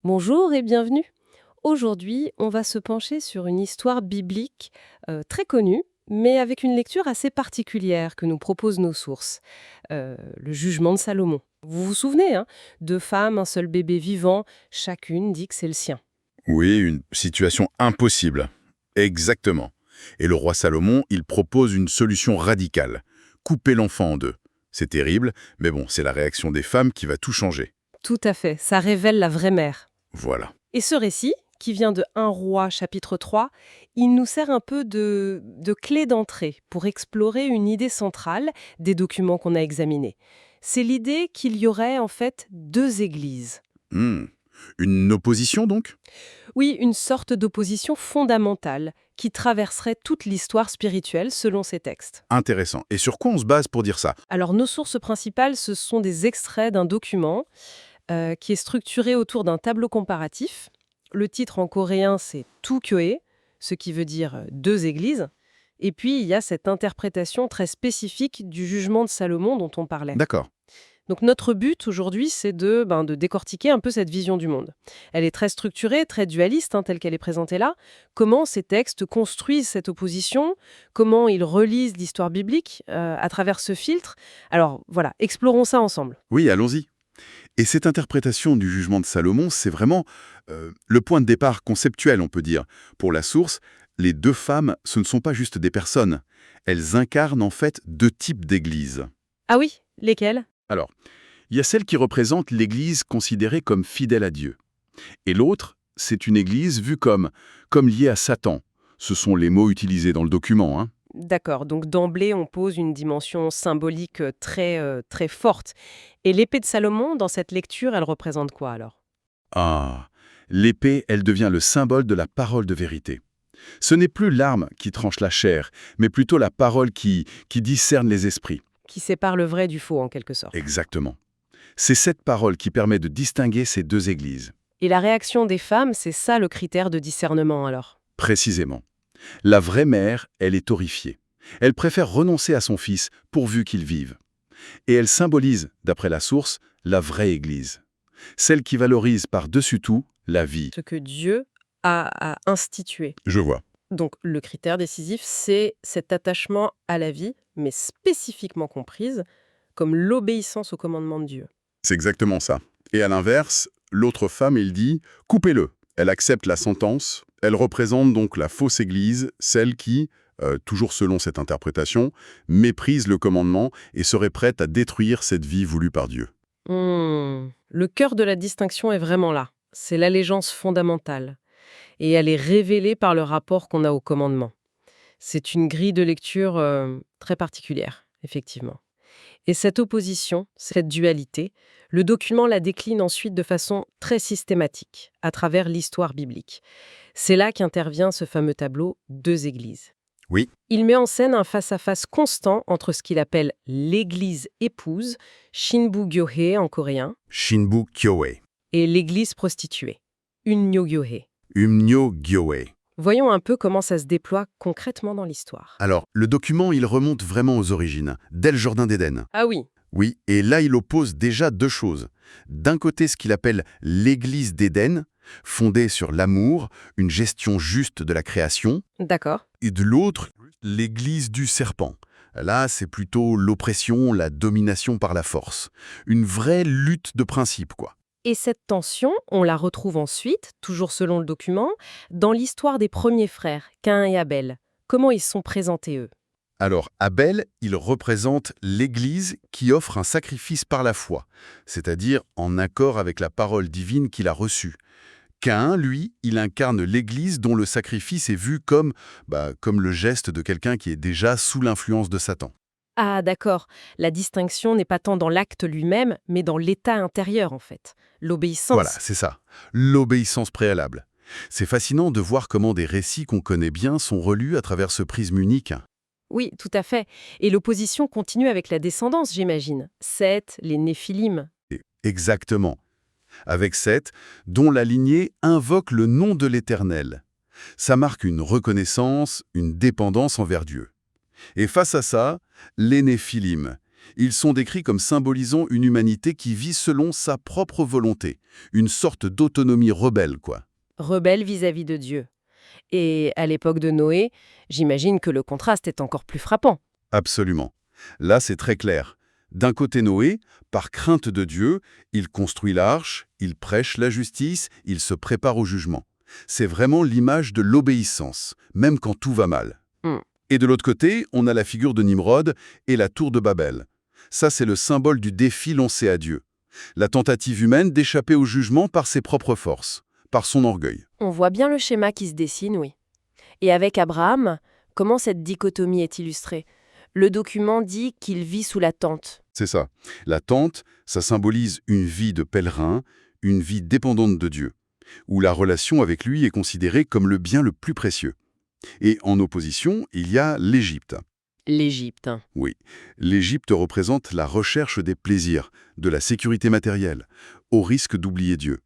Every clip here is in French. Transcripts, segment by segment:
Bonjour et bienvenue. Aujourd'hui, on va se pencher sur une histoire biblique très connue, mais avec une lecture assez particulière que nous proposent nos sources. Le jugement de Salomon. Vous vous souvenez, hein? Deux femmes, un seul bébé vivant, chacune dit que c'est le sien. Oui, une situation impossible. Exactement. Et le roi Salomon, il propose une solution radicale. Couper l'enfant en deux. C'est terrible, mais bon, c'est la réaction des femmes qui va tout changer. Tout à fait, ça révèle la vraie mère. Voilà. Et ce récit, qui vient de 1 Roi chapitre 3, il nous sert un peu de clé d'entrée pour explorer une idée centrale des documents qu'on a examinés. C'est l'idée qu'il y aurait en fait deux églises. Hmm. Une opposition donc? Oui, une sorte d'opposition fondamentale qui traverserait toute l'histoire spirituelle selon ces textes. Intéressant. Et sur quoi on se base pour dire ça? Alors nos sources principales, ce sont des extraits d'un document qui est structuré autour d'un tableau comparatif. Le titre en coréen, c'est Tukyoe, ce qui veut dire deux églises. Et puis, il y a cette interprétation très spécifique du jugement de Salomon dont on parlait. D'accord. Donc notre but aujourd'hui, c'est de décortiquer un peu cette vision du monde. Elle est très structurée, très dualiste, telle qu'elle est présentée là. Comment ces textes construisent cette opposition? Comment ils relisent l'histoire biblique à travers ce filtre? Alors voilà, explorons ça ensemble. Oui, allons-y. Et cette interprétation du jugement de Salomon, c'est vraiment le point de départ conceptuel, on peut dire. Pour la source, les deux femmes, ce ne sont pas juste des personnes. Elles incarnent en fait deux types d'églises. Ah oui, lesquels? Alors, il y a celle qui représente l'Église considérée comme fidèle à Dieu. Et l'autre, c'est une Église vue comme liée à Satan. Ce sont les mots utilisés dans le document, hein. D'accord, donc d'emblée, on pose une dimension symbolique très forte. Et l'épée de Salomon, dans cette lecture, elle représente quoi alors? Ah, l'épée, elle devient le symbole de la parole de vérité. Ce n'est plus l'arme qui tranche la chair, mais plutôt la parole qui discerne les esprits. Qui sépare le vrai du faux, en quelque sorte. Exactement. C'est cette parole qui permet de distinguer ces deux églises. Et la réaction des femmes, c'est ça le critère de discernement alors? Précisément. La vraie mère, elle est horrifiée. Elle préfère renoncer à son fils pourvu qu'il vive. Et elle symbolise, d'après la source, la vraie Église. Celle qui valorise par-dessus tout la vie. Ce que Dieu a institué. Je vois. Donc le critère décisif, c'est cet attachement à la vie, mais spécifiquement comprise comme l'obéissance au commandement de Dieu. C'est exactement ça. Et à l'inverse, l'autre femme, il dit « coupez-le ». Elle accepte la sentence. Elle représente donc la fausse Église, celle qui, toujours selon cette interprétation, méprise le commandement et serait prête à détruire cette vie voulue par Dieu. Le cœur de la distinction est vraiment là. C'est l'allégeance fondamentale. Et elle est révélée par le rapport qu'on a au commandement. C'est une grille de lecture très particulière, effectivement. Et cette opposition, cette dualité, le document la décline ensuite de façon très systématique, à travers l'histoire biblique. C'est là qu'intervient ce fameux tableau Deux Églises. Oui. Il met en scène un face-à-face constant entre ce qu'il appelle l'Église épouse, Shinbu-gyohe en coréen, Shinbu Kyoe. et l'Église prostituée, Unnyo-gyohe. Umnyo Gyoe. Voyons un peu comment ça se déploie concrètement dans l'histoire. Alors, le document, il remonte vraiment aux origines, dès le Jardin d'Éden. Ah oui, Oui, et là, il oppose déjà deux choses. D'un côté, ce qu'il appelle l'Église d'Éden, fondée sur l'amour, une gestion juste de la création, d'accord. et de l'autre, l'Église du serpent. Là, c'est plutôt l'oppression, la domination par la force. Une vraie lutte de principe, quoi. Et cette tension, on la retrouve ensuite, toujours selon le document, dans l'histoire des premiers frères, Caïn et Abel. Comment ils sont présentés, eux? Alors, Abel, il représente l'Église qui offre un sacrifice par la foi, c'est-à-dire en accord avec la parole divine qu'il a reçue. Caïn, lui, il incarne l'Église dont le sacrifice est vu comme le geste de quelqu'un qui est déjà sous l'influence de Satan. Ah d'accord, la distinction n'est pas tant dans l'acte lui-même, mais dans l'état intérieur en fait, Voilà, l'obéissance. c'est ça, l'obéissance préalable. C'est fascinant de voir comment des récits qu'on connaît bien sont relus à travers ce prisme unique. Oui, tout à fait. Et l'opposition continue avec la descendance, j'imagine. Seth, les Néphilim. Exactement. Avec Seth, dont la lignée invoque le nom de l'Éternel. Ça marque une reconnaissance, une dépendance envers Dieu. Et face à ça, les Néphilim. Ils sont décrits comme symbolisant une humanité qui vit selon sa propre volonté, une sorte d'autonomie rebelle, quoi. Rebelle vis-à-vis de Dieu. Et à l'époque de Noé, j'imagine que le contraste est encore plus frappant. Absolument. Là, c'est très clair. D'un côté, Noé, par crainte de Dieu, il construit l'arche, il prêche la justice, il se prépare au jugement. C'est vraiment l'image de l'obéissance, même quand tout va mal. Hmm. Et de l'autre côté, on a la figure de Nimrod et la tour de Babel. Ça, c'est le symbole du défi lancé à Dieu. La tentative humaine d'échapper au jugement par ses propres forces, par son orgueil. On voit bien le schéma qui se dessine, oui. Et avec Abraham, comment cette dichotomie est illustrée? Le document dit qu'il vit sous la tente. C'est ça. La tente, ça symbolise une vie de pèlerin, une vie dépendante de Dieu, où la relation avec lui est considérée comme le bien le plus précieux. Et en opposition, il y a l'Égypte. L'Égypte. Oui, l'Égypte représente la recherche des plaisirs, de la sécurité matérielle, au risque d'oublier Dieu.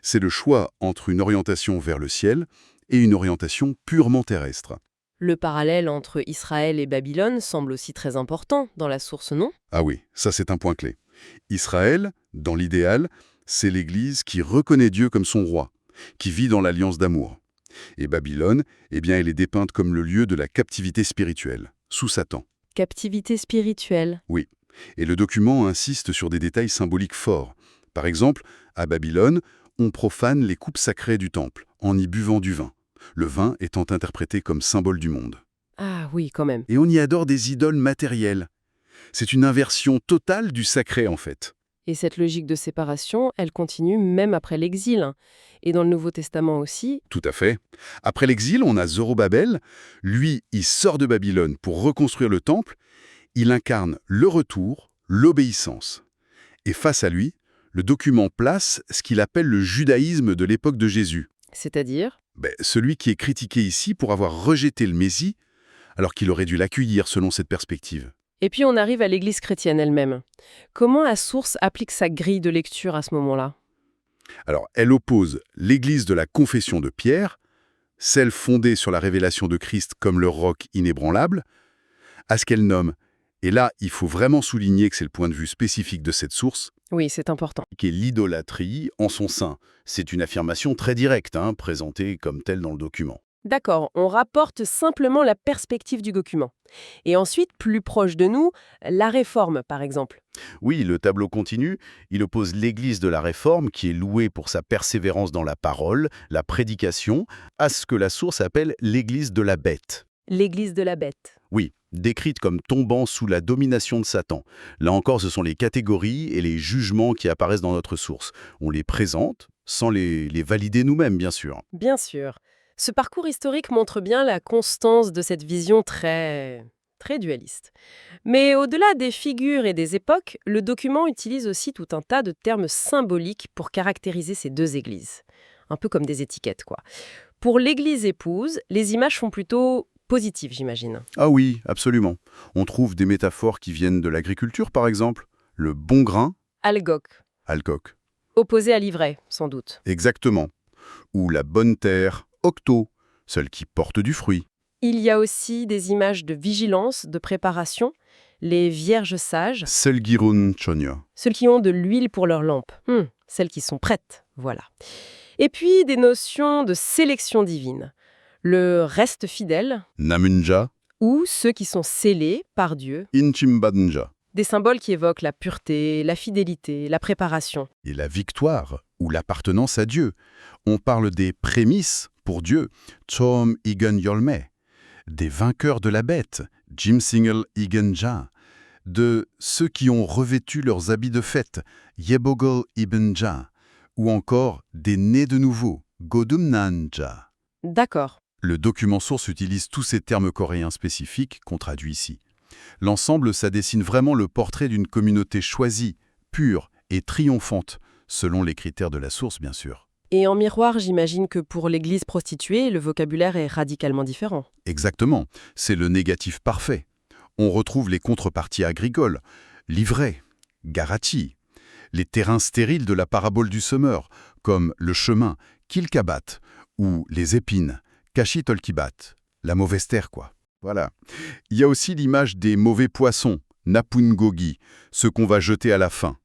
C'est le choix entre une orientation vers le ciel et une orientation purement terrestre. Le parallèle entre Israël et Babylone semble aussi très important dans la source, non? Ah oui, ça c'est un point clé. Israël, dans l'idéal, c'est l'Église qui reconnaît Dieu comme son roi, qui vit dans l'alliance d'amour. Et Babylone, eh bien, elle est dépeinte comme le lieu de la captivité spirituelle, sous Satan. Captivité spirituelle. Oui, et le document insiste sur des détails symboliques forts. Par exemple, à Babylone, on profane les coupes sacrées du temple, en y buvant du vin, le vin étant interprété comme symbole du monde. Ah oui, quand même. Et on y adore des idoles matérielles. C'est une inversion totale du sacré, en fait. Et cette logique de séparation, elle continue même après l'exil. Et dans le Nouveau Testament aussi. Tout à fait. Après l'exil, on a Zorobabel. Lui, il sort de Babylone pour reconstruire le temple. Il incarne le retour, l'obéissance. Et face à lui, le document place ce qu'il appelle le judaïsme de l'époque de Jésus. C'est-à-dire? Celui qui est critiqué ici pour avoir rejeté le Messie, alors qu'il aurait dû l'accueillir selon cette perspective. Et puis on arrive à l'Église chrétienne elle-même. Comment la source applique sa grille de lecture à ce moment-là? Alors, elle oppose l'Église de la confession de Pierre, celle fondée sur la révélation de Christ comme le roc inébranlable, à ce qu'elle nomme, et là, il faut vraiment souligner que c'est le point de vue spécifique de cette source, Oui, c'est important. qui est l'idolâtrie en son sein. C'est une affirmation très directe, présentée comme telle dans le document. D'accord, on rapporte simplement la perspective du document. Et ensuite, plus proche de nous, la réforme, par exemple. Oui, le tableau continue, il oppose l'Église de la Réforme, qui est louée pour sa persévérance dans la parole, la prédication, à ce que la source appelle l'Église de la bête. L'Église de la bête. Oui, décrite comme tombant sous la domination de Satan. Là encore, ce sont les catégories et les jugements qui apparaissent dans notre source. On les présente, sans les valider nous-mêmes, bien sûr. Bien sûr. Ce parcours historique montre bien la constance de cette vision très dualiste. Mais au-delà des figures et des époques, le document utilise aussi tout un tas de termes symboliques pour caractériser ces deux églises. Un peu comme des étiquettes, quoi. Pour l'église épouse, les images sont plutôt positives, j'imagine. Ah oui, absolument. On trouve des métaphores qui viennent de l'agriculture, par exemple. Le bon grain, Algoc, alcock. opposé à l'ivraie, sans doute. Exactement. Ou la bonne terre, octo, celle qui porte du fruit. Il y a aussi des images de vigilance, de préparation, les vierges sages, Selgirun chonya. celles qui ont de l'huile pour leurs lampes, celles qui sont prêtes, voilà. Et puis des notions de sélection divine, le reste fidèle Namunja, ou ceux qui sont scellés par Dieu, inchimbadnja. des symboles qui évoquent la pureté, la fidélité, la préparation. Et la victoire, ou l'appartenance à Dieu. On parle des prémices pour Dieu, Chom Igen Yolme, des vainqueurs de la bête, Jim Single Igenja, de ceux qui ont revêtu leurs habits de fête, Yebogol Ibenja, ou encore des nés de nouveau, Godumnanja. D'accord. Le document source utilise tous ces termes coréens spécifiques qu'on traduit ici. L'ensemble, ça dessine vraiment le portrait d'une communauté choisie, pure et triomphante, selon les critères de la source, bien sûr. Et en miroir, j'imagine que pour l'église prostituée, le vocabulaire est radicalement différent. Exactement, c'est le négatif parfait. On retrouve les contreparties agricoles, l'ivraie, garati, les terrains stériles de la parabole du semeur, comme le chemin, kilkabat, ou les épines, kashitolkibat, la mauvaise terre, quoi. Voilà. Il y a aussi l'image des mauvais poissons, napungogi, ce qu'on va jeter à la fin.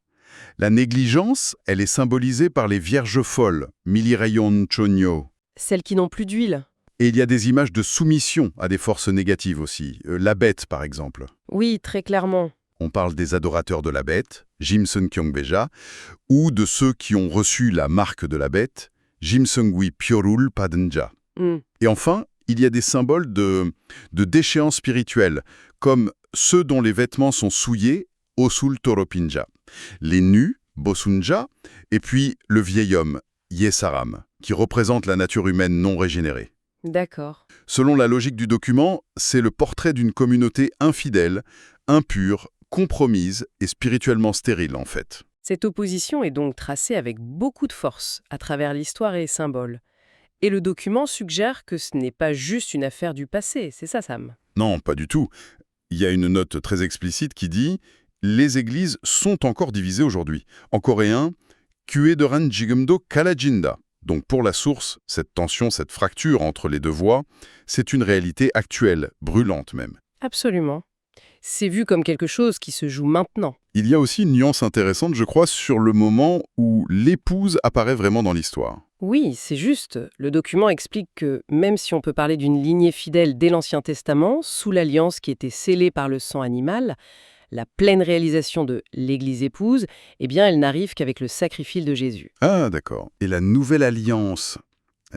La négligence, elle est symbolisée par les vierges folles, milirayon chonyo. Celles qui n'ont plus d'huile. Et il y a des images de soumission à des forces négatives aussi. La bête, par exemple. Oui, très clairement. On parle des adorateurs de la bête, Jimseung Kyongbeja, ou de ceux qui ont reçu la marque de la bête, Jimseungwi Pyorul Padenja. Hmm. Et enfin, il y a des symboles de déchéance spirituelle, comme ceux dont les vêtements sont souillés, Osul Toropinja, les nus, Bosunja, et puis le vieil homme, Yesaram, qui représente la nature humaine non régénérée. D'accord. Selon la logique du document, c'est le portrait d'une communauté infidèle, impure, compromise et spirituellement stérile en fait. Cette opposition est donc tracée avec beaucoup de force à travers l'histoire et les symboles. Et le document suggère que ce n'est pas juste une affaire du passé, c'est ça, Sam? Non, pas du tout. Il y a une note très explicite qui dit « Les églises sont encore divisées aujourd'hui ». En coréen, « Kuedoran jigumdo kalajinda ». Donc pour la source, cette tension, cette fracture entre les deux voies, c'est une réalité actuelle, brûlante même. Absolument. C'est vu comme quelque chose qui se joue maintenant. Il y a aussi une nuance intéressante, je crois, sur le moment où l'épouse apparaît vraiment dans l'histoire. Oui, c'est juste. Le document explique que même si on peut parler d'une lignée fidèle dès l'Ancien Testament, sous l'alliance qui était scellée par le sang animal, la pleine réalisation de l'Église épouse, eh bien, elle n'arrive qu'avec le sacrifice de Jésus. Ah, d'accord. Et la nouvelle alliance,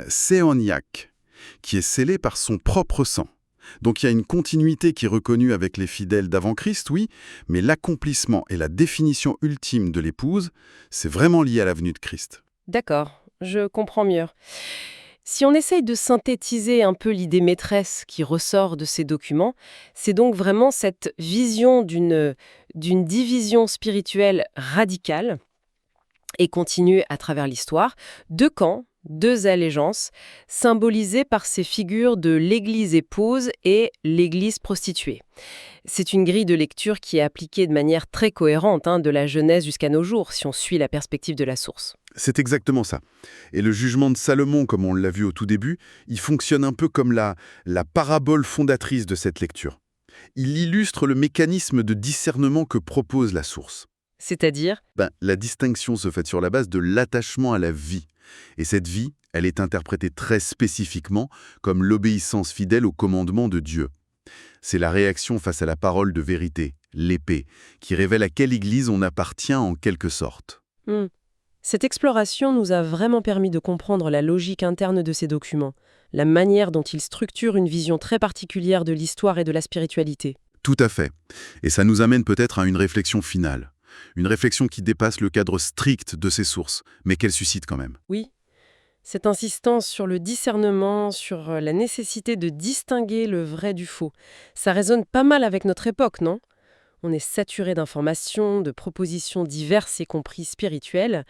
Séoniaque, qui est scellée par son propre sang. Donc il y a une continuité qui est reconnue avec les fidèles d'avant-Christ, oui, mais l'accomplissement et la définition ultime de l'épouse, c'est vraiment lié à la venue de Christ. D'accord, je comprends mieux. Si on essaye de synthétiser un peu l'idée maîtresse qui ressort de ces documents, c'est donc vraiment cette vision d'une division spirituelle radicale et continue à travers l'histoire, deux camps, deux allégeances, symbolisées par ces figures de l'Église épouse et l'Église prostituée. C'est une grille de lecture qui est appliquée de manière très cohérente, de la Genèse jusqu'à nos jours, si on suit la perspective de la source. C'est exactement ça. Et le jugement de Salomon, comme on l'a vu au tout début, il fonctionne un peu comme la parabole fondatrice de cette lecture. Il illustre le mécanisme de discernement que propose la source. C'est-à-dire? La distinction se fait sur la base de l'attachement à la vie. Et cette vie, elle est interprétée très spécifiquement comme l'obéissance fidèle au commandement de Dieu. C'est la réaction face à la parole de vérité, l'épée, qui révèle à quelle église on appartient en quelque sorte. Cette exploration nous a vraiment permis de comprendre la logique interne de ces documents, la manière dont ils structurent une vision très particulière de l'histoire et de la spiritualité. Tout à fait. Et ça nous amène peut-être à une réflexion finale. Une réflexion qui dépasse le cadre strict de ces sources, mais qu'elle suscite quand même. Oui, cette insistance sur le discernement, sur la nécessité de distinguer le vrai du faux, ça résonne pas mal avec notre époque, non? On est saturé d'informations, de propositions diverses y compris spirituelles.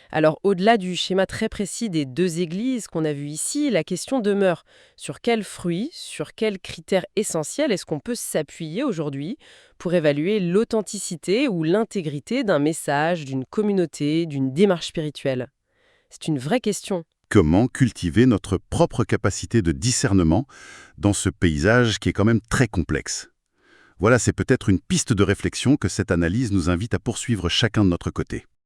Alors au-delà du schéma très précis des deux églises qu'on a vues ici, la question demeure sur quels fruits, sur quels critères essentiels est-ce qu'on peut s'appuyer aujourd'hui pour évaluer l'authenticité ou l'intégrité d'un message, d'une communauté, d'une démarche spirituelle? C'est une vraie question. Comment cultiver notre propre capacité de discernement dans ce paysage qui est quand même très complexe? Voilà, c'est peut-être une piste de réflexion que cette analyse nous invite à poursuivre chacun de notre côté.